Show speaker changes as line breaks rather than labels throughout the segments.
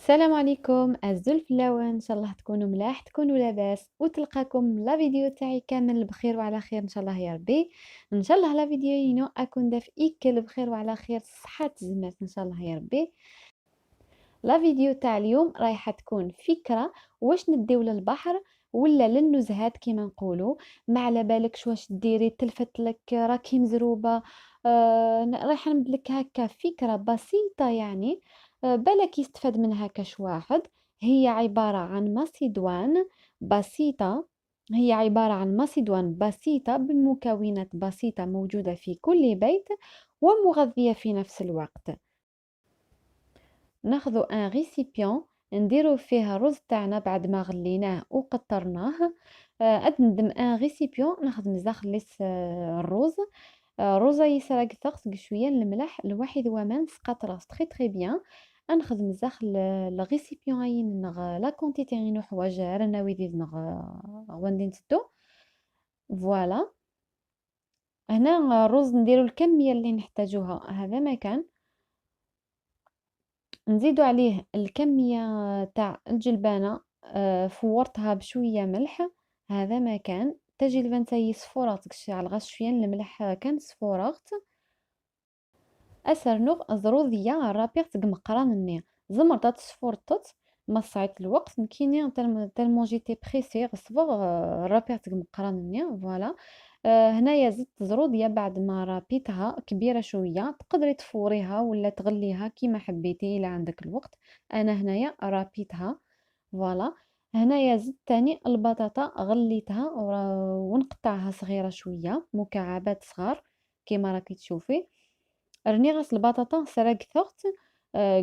السلام عليكم أعزائي الفلاون، ان شاء الله تكونوا ملاح تكونوا لاباس وتلقاكم لا فيديو تاعي كامل بخير وعلى خير ان شاء الله يا ربي. ان شاء الله لا فيديو ينو اكون داف ايكل بخير وعلى خير صحة زمات ان شاء الله يا ربي. لا فيديو تاع اليوم رايحه تكون فكره واش نديو للبحر ولا للنزهات كيما نقولوا. ما على بالكش واش ديري تلفت لك راكي مزروبه. رايحه نمدلك هكا فكره بسيطه يعني. بالك يستفاد منها كاش واحد. هي عباره عن ماسيدوان بسيطه. هي عباره عن ماسيدوان بسيطه بمكونات بسيطه موجوده في كل بيت ومغذيه في نفس الوقت. ناخذ ان ريسيبيون نديرو فيه الرز تاعنا بعد ما غليناه وقطرناه. ندم ان ريسيبيون ناخذ مزاخ ليس الرز. روزا يسرق ثقس شويه الملح الواحد ومان سقط راس تري تري بيان. ناخذ مزاخ الريسيبيون عين نغ لا كونتيتي غينو حوايج رانا ويدي نغ وندي نسدو. فوالا. هنا الرز نديرو الكميه اللي نحتاجوها هذا ما كان. نزيدو عليه الكمية تاع الجلبانة. فورتها بشوية ملح. هذا ما كان تجي الفانتاي صفورات على غاش شوية الملح كان صفورات. أسرنوغ زروذية رابيغ مقران النيا زمرضات صفورتت ما صعيت الوقت نكيني تالمون جيتي بريسي غصبغ رابيغ مقران النيا فوالا. هنايا زدت زرودية بعد ما رابيتها كبيرة شوية تقدري تفوريها ولا تغليها كيما حبيتي إلا عندك الوقت. أنا هنايا رابيتها فوالا. هنايا زدت تاني البطاطا غليتها ونقطعها صغيرة شوية مكعبات صغار كيما راكي تشوفي. راني غاس البطاطا سرق ثوغت.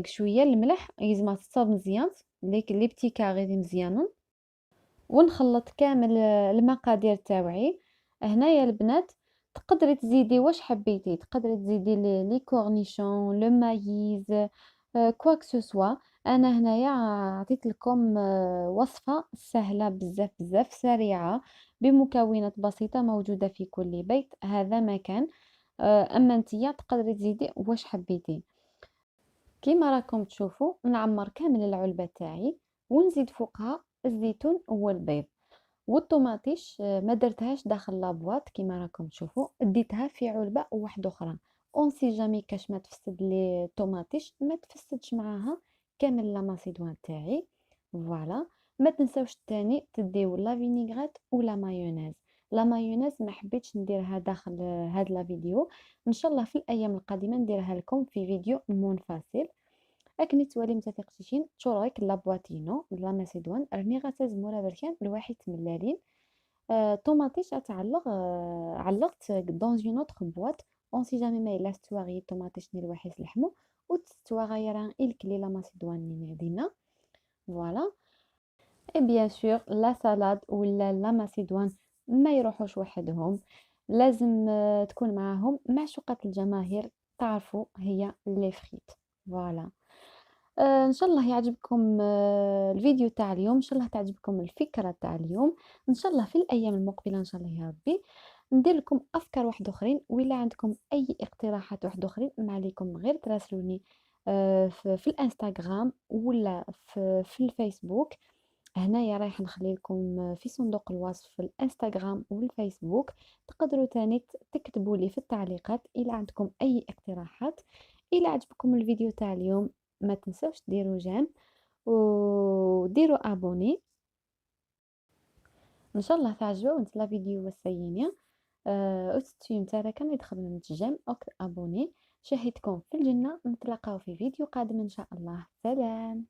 شوية الملح يزما تصاب مزيان لي بتي كاغي مزيانون. ونخلط كامل المقادير تاوعي. هنايا البنات تقدري تزيدي واش حبيتي تقدري تزيدي لي كورنيشون لو مايز. كواك سو سوا. انا هنايا عطيت لكم وصفة سهلة بزاف بزاف سريعة بمكونات بسيطة موجودة في كل بيت هذا ما كان. اما نتيا تقدري تزيدي واش حبيتي. كيما راكم تشوفوا نعمر كامل العلبة تاعي ونزيد فوقها الزيتون والبيض والطوماطيش. ما درتهاش داخل لابواط كيما راكم تشوفوا ديتها في علبة واحدة اخرى. اون سي جامي كاش ما تفسد لي الطوماطيش ما تفسدش معاها كامل لا ماسيدوان تاعي. فوالا. ما تنساوش تاني تديو لا فينيغريت ولا مايونيز. لا مايونيز ما حبيتش نديرها داخل هاد لا فيديو. ان شاء الله في الايام القادمه نديرها لكم في فيديو منفصل. أكني توالي متثقتيشين تشورويك لابواتينو لا ماسيدوان راني غاتا زمورا بركان الواحد تملالين. طوماطيش اتعلق علقت دون اون اوتر بواط. اون سي جامي ما الا ستواغي طوماطيش ني الواحد لحمو وتستواغيران الكلي لا ماسيدوان ني دينا. فوالا. اي بيان سور لا سالاد ولا لا ماسيدوان ما يروحوش وحدهم. لازم تكون معاهم معشوقة الجماهير. تعرفوا هي لي فريت. فوالا. ان شاء الله يعجبكم الفيديو تاع اليوم ان شاء الله تعجبكم الفكره تاع اليوم. ان شاء الله في الايام المقبله ان شاء الله يا ربي ندير لكم افكار واحده اخرين ولا عندكم اي اقتراحات واحده اخرين ما عليكم غير تراسلوني في الانستغرام ولا في الفيسبوك. هنايا رايح نخلي لكم في صندوق الوصف في الانستغرام والفيسبوك. تقدروا تاني تكتبوا لي في التعليقات الى عندكم اي اقتراحات. الى عجبكم الفيديو تاع اليوم ما تنسوش ديروا جيم وديروا ابوني. ان شاء الله تعجبوا انت لا فيديو والسينيا. وتستويم تاعك كان يدخل من الجيم او ابوني. شاهدكم في الجنة نتلاقاو في فيديو قادم ان شاء الله. سلام.